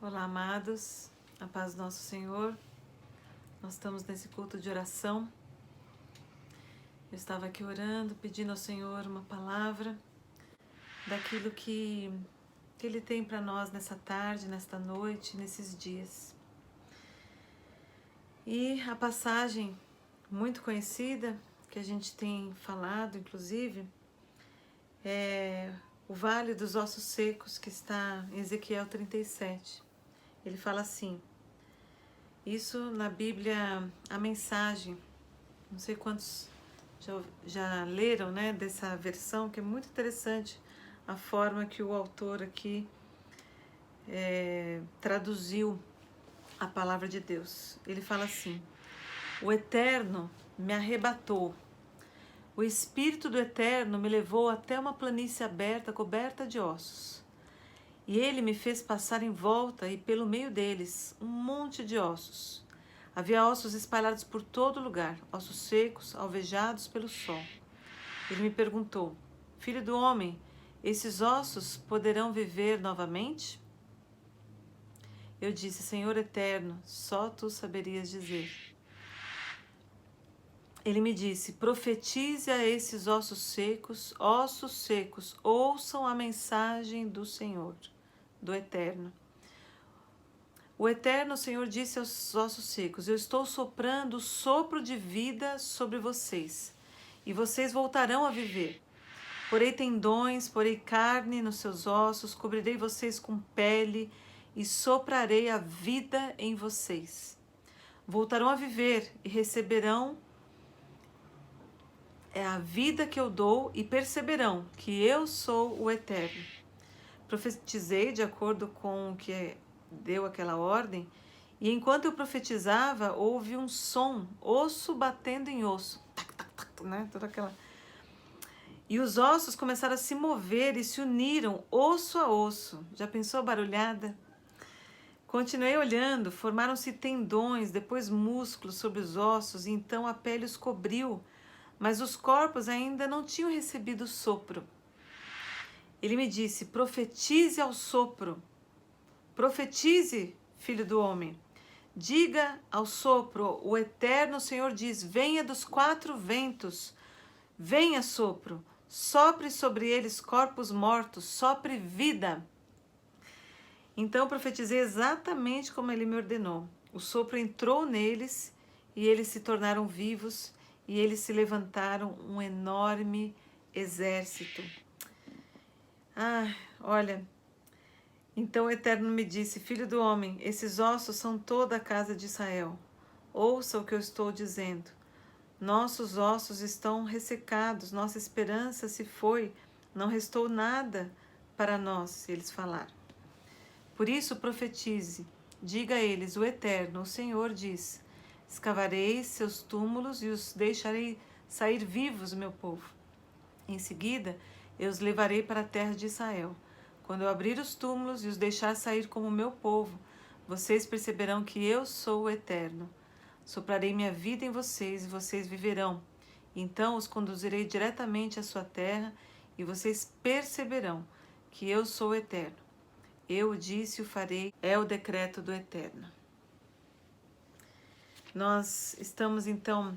Olá, amados, a paz do nosso Senhor. Nós estamos nesse culto de oração. Eu estava aqui orando, pedindo ao Senhor uma palavra daquilo que Ele tem para nós nessa tarde, nesta noite, nesses dias. E a passagem muito conhecida, que a gente tem falado, inclusive, é o Vale dos Ossos Secos, que está em Ezequiel 37. Ele fala assim, isso na Bíblia, a mensagem, não sei quantos já leram, né, dessa versão, que é muito interessante a forma que o autor aqui traduziu a palavra de Deus. Ele fala assim, o Eterno me arrebatou, o Espírito do Eterno me levou até uma planície aberta, coberta de ossos. E ele me fez passar em volta e pelo meio deles um monte de ossos. Havia ossos espalhados por todo lugar, ossos secos, alvejados pelo sol. Ele me perguntou, filho do homem, esses ossos poderão viver novamente? Eu disse, Senhor eterno, só tu saberias dizer. Ele me disse, profetize a esses ossos secos, ouçam a mensagem do Senhor, do Eterno. O Eterno Senhor disse aos ossos secos, eu estou soprando o sopro de vida sobre vocês, e vocês voltarão a viver. Porei tendões, porei carne nos seus ossos, cobrirei vocês com pele e soprarei a vida em vocês. Voltarão a viver e receberão a vida que eu dou e perceberão que eu sou o Eterno. Profetizei de acordo com o que deu aquela ordem, e enquanto eu profetizava, houve um som, osso batendo em osso, tac, tac, tac, né? Toda aquela... E os ossos começaram a se mover e se uniram osso a osso. Já pensou a barulhada? Continuei olhando, formaram-se tendões, depois músculos sobre os ossos, e então a pele os cobriu, mas os corpos ainda não tinham recebido o sopro. Ele me disse, profetize ao sopro. Profetize, filho do homem. Diga ao sopro, o Eterno Senhor diz, venha dos quatro ventos, venha sopro, sopre sobre eles corpos mortos, sopre vida. Então profetizei exatamente como ele me ordenou. O sopro entrou neles e eles se tornaram vivos e eles se levantaram um enorme exército. Olha, então o Eterno me disse, filho do homem, esses ossos são toda a casa de Israel. Ouça o que eu estou dizendo. Nossos ossos estão ressecados, nossa esperança se foi, não restou nada para nós, eles falaram. Por isso profetize, diga a eles, o Eterno, o Senhor diz, escavarei seus túmulos e os deixarei sair vivos, meu povo. Em seguida, eu os levarei para a terra de Israel. Quando eu abrir os túmulos e os deixar sair como meu povo, vocês perceberão que eu sou o Eterno. Soprarei minha vida em vocês e vocês viverão. Então os conduzirei diretamente à sua terra e vocês perceberão que eu sou o Eterno. Eu o disse e o farei, é o decreto do Eterno. Nós estamos então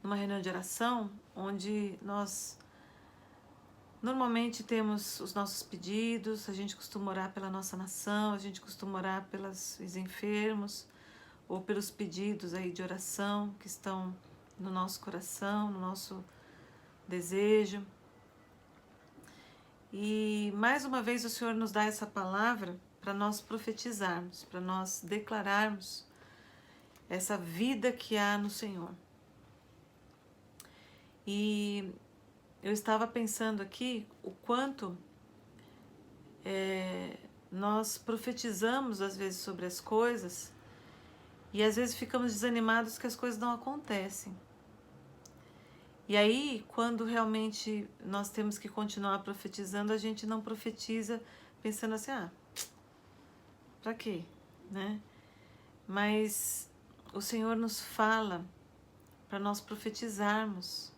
numa reunião de oração onde nós normalmente temos os nossos pedidos, a gente costuma orar pela nossa nação, a gente costuma orar pelos enfermos ou pelos pedidos aí de oração que estão no nosso coração, no nosso desejo. E mais uma vez o Senhor nos dá essa palavra para nós profetizarmos, para nós declararmos essa vida que há no Senhor. E eu estava pensando aqui o quanto nós profetizamos às vezes sobre as coisas e às vezes ficamos desanimados que as coisas não acontecem. E aí, quando realmente nós temos que continuar profetizando, a gente não profetiza pensando assim, pra quê? Né? Mas o Senhor nos fala para nós profetizarmos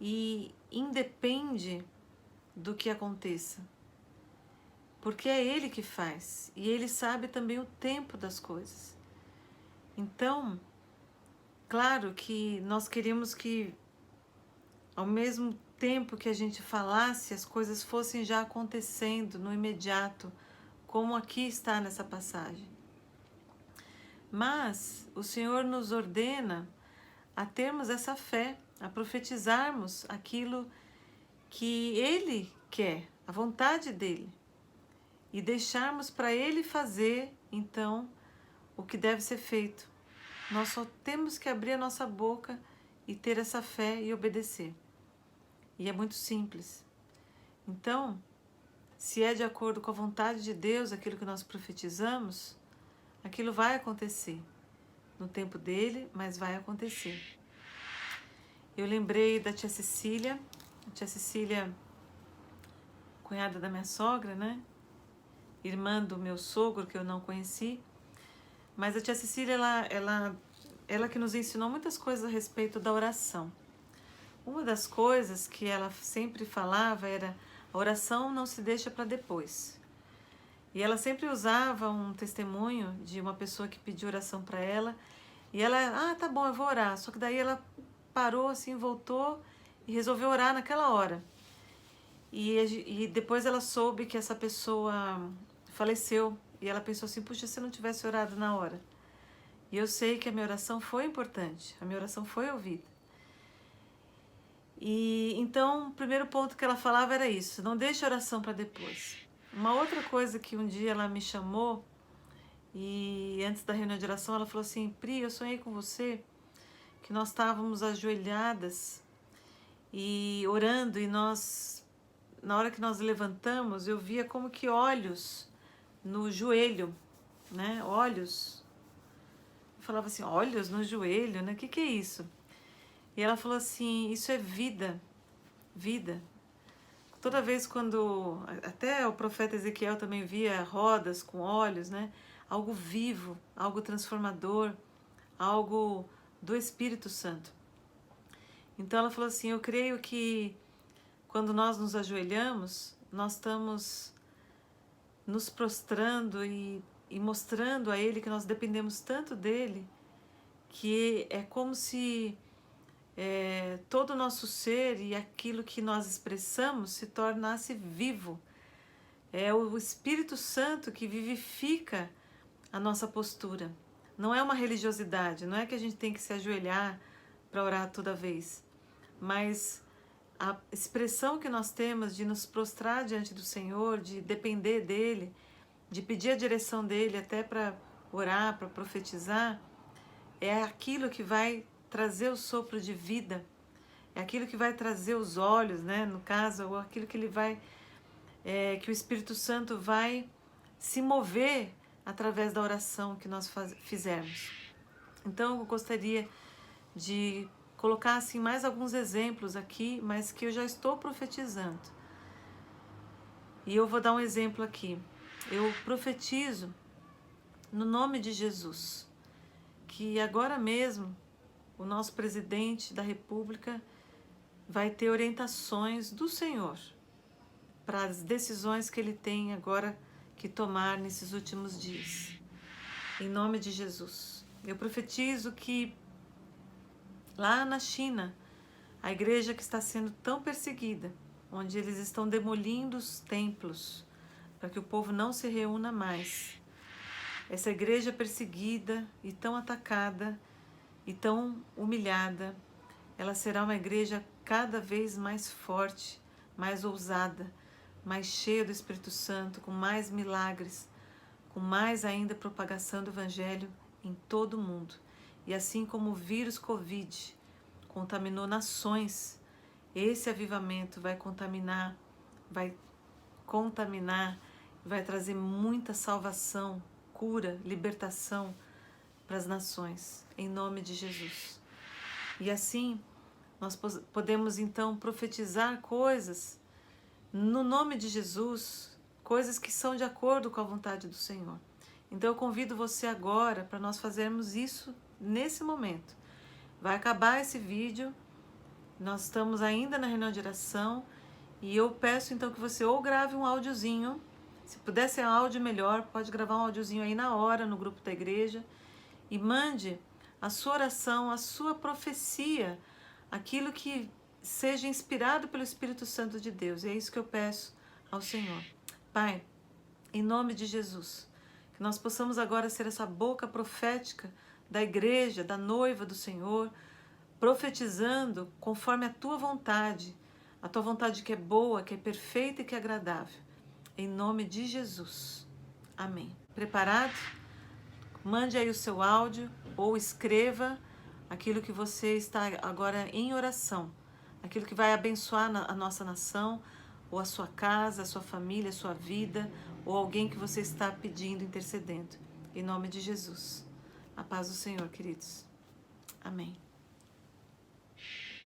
e independe do que aconteça. porque é Ele que faz e Ele sabe também o tempo das coisas. Então, claro que nós queríamos que, ao mesmo tempo que a gente falasse, as coisas fossem já acontecendo no imediato, como aqui está nessa passagem. Mas o Senhor nos ordena a termos essa fé, a profetizarmos aquilo que Ele quer, a vontade dEle, e deixarmos para Ele fazer, então, o que deve ser feito. Nós só temos que abrir a nossa boca e ter essa fé e obedecer. E é muito simples. Então, se é de acordo com a vontade de Deus aquilo que nós profetizamos, aquilo vai acontecer no tempo dele, mas vai acontecer. Eu lembrei da tia Cecília, cunhada da minha sogra, né? Irmã do meu sogro, que eu não conheci. Mas a tia Cecília, ela que nos ensinou muitas coisas a respeito da oração. Uma das coisas que ela sempre falava era: a oração não se deixa para depois. E ela sempre usava um testemunho de uma pessoa que pediu oração para ela. E ela, tá bom, eu vou orar. Só que daí ela parou assim, voltou e resolveu orar naquela hora. E depois ela soube que essa pessoa faleceu. E ela pensou assim: puxa, se eu não tivesse orado na hora. E eu sei que a minha oração foi importante, a minha oração foi ouvida. E então, o primeiro ponto que ela falava era isso: não deixe a oração para depois. Uma outra coisa que um dia ela me chamou, e antes da reunião de oração, ela falou assim: Pri, eu sonhei com você, que nós estávamos ajoelhadas e orando, e nós, na hora que nós levantamos, eu via como que olhos no joelho, né? Olhos. Eu falava assim: olhos no joelho, né? O que é isso? E ela falou assim: isso é vida, vida. Toda vez quando, até o profeta Ezequiel também via rodas com olhos, né? Algo vivo, algo transformador, algo do Espírito Santo. Então ela falou assim: eu creio que quando nós nos ajoelhamos, nós estamos nos prostrando e mostrando a Ele que nós dependemos tanto dEle, que é como se todo o nosso ser e aquilo que nós expressamos se tornasse vivo. É o Espírito Santo que vivifica a nossa postura. Não é uma religiosidade, não é que a gente tem que se ajoelhar para orar toda vez, mas a expressão que nós temos de nos prostrar diante do Senhor, de depender dEle, de pedir a direção dEle até para orar, para profetizar, é aquilo que vai trazer o sopro de vida, é aquilo que vai trazer os olhos, né? No caso, ou aquilo que ele vai, que o Espírito Santo vai se mover através da oração que nós fizermos. Então, eu gostaria de colocar assim mais alguns exemplos aqui, mas que eu já estou profetizando. E eu vou dar um exemplo aqui. Eu profetizo no nome de Jesus que agora mesmo o nosso presidente da República vai ter orientações do Senhor para as decisões que ele tem agora que tomar nesses últimos dias. Em nome de Jesus. Eu profetizo que lá na China, a igreja que está sendo tão perseguida, onde eles estão demolindo os templos para que o povo não se reúna mais. Essa igreja perseguida e tão atacada e tão humilhada, ela será uma igreja cada vez mais forte, mais ousada, mais cheia do Espírito Santo, com mais milagres, com mais ainda propagação do Evangelho em todo o mundo. E assim como o vírus Covid contaminou nações, esse avivamento vai contaminar, vai trazer muita salvação, cura, libertação para as nações, em nome de Jesus. E assim, nós podemos então profetizar coisas no nome de Jesus, coisas que são de acordo com a vontade do Senhor. Então eu convido você agora para nós fazermos isso nesse momento. Vai acabar esse vídeo, nós estamos ainda na reunião de oração e eu peço então que você ou grave um áudiozinho, Se puder ser áudio, melhor. Pode gravar um áudiozinho aí na hora no grupo da igreja e mande a sua oração, a sua profecia, aquilo que seja inspirado pelo Espírito Santo de Deus. E é isso que eu peço ao Senhor. Pai, em nome de Jesus, que nós possamos agora ser essa boca profética da igreja, da noiva do Senhor, profetizando conforme a tua vontade que é boa, que é perfeita e que é agradável. Em nome de Jesus. Amém. Preparado? Mande aí o seu áudio ou escreva aquilo que você está agora em oração, aquilo que vai abençoar a nossa nação, ou a sua casa, a sua família, a sua vida, ou alguém que você está pedindo, intercedendo. Em nome de Jesus. A paz do Senhor, queridos. Amém.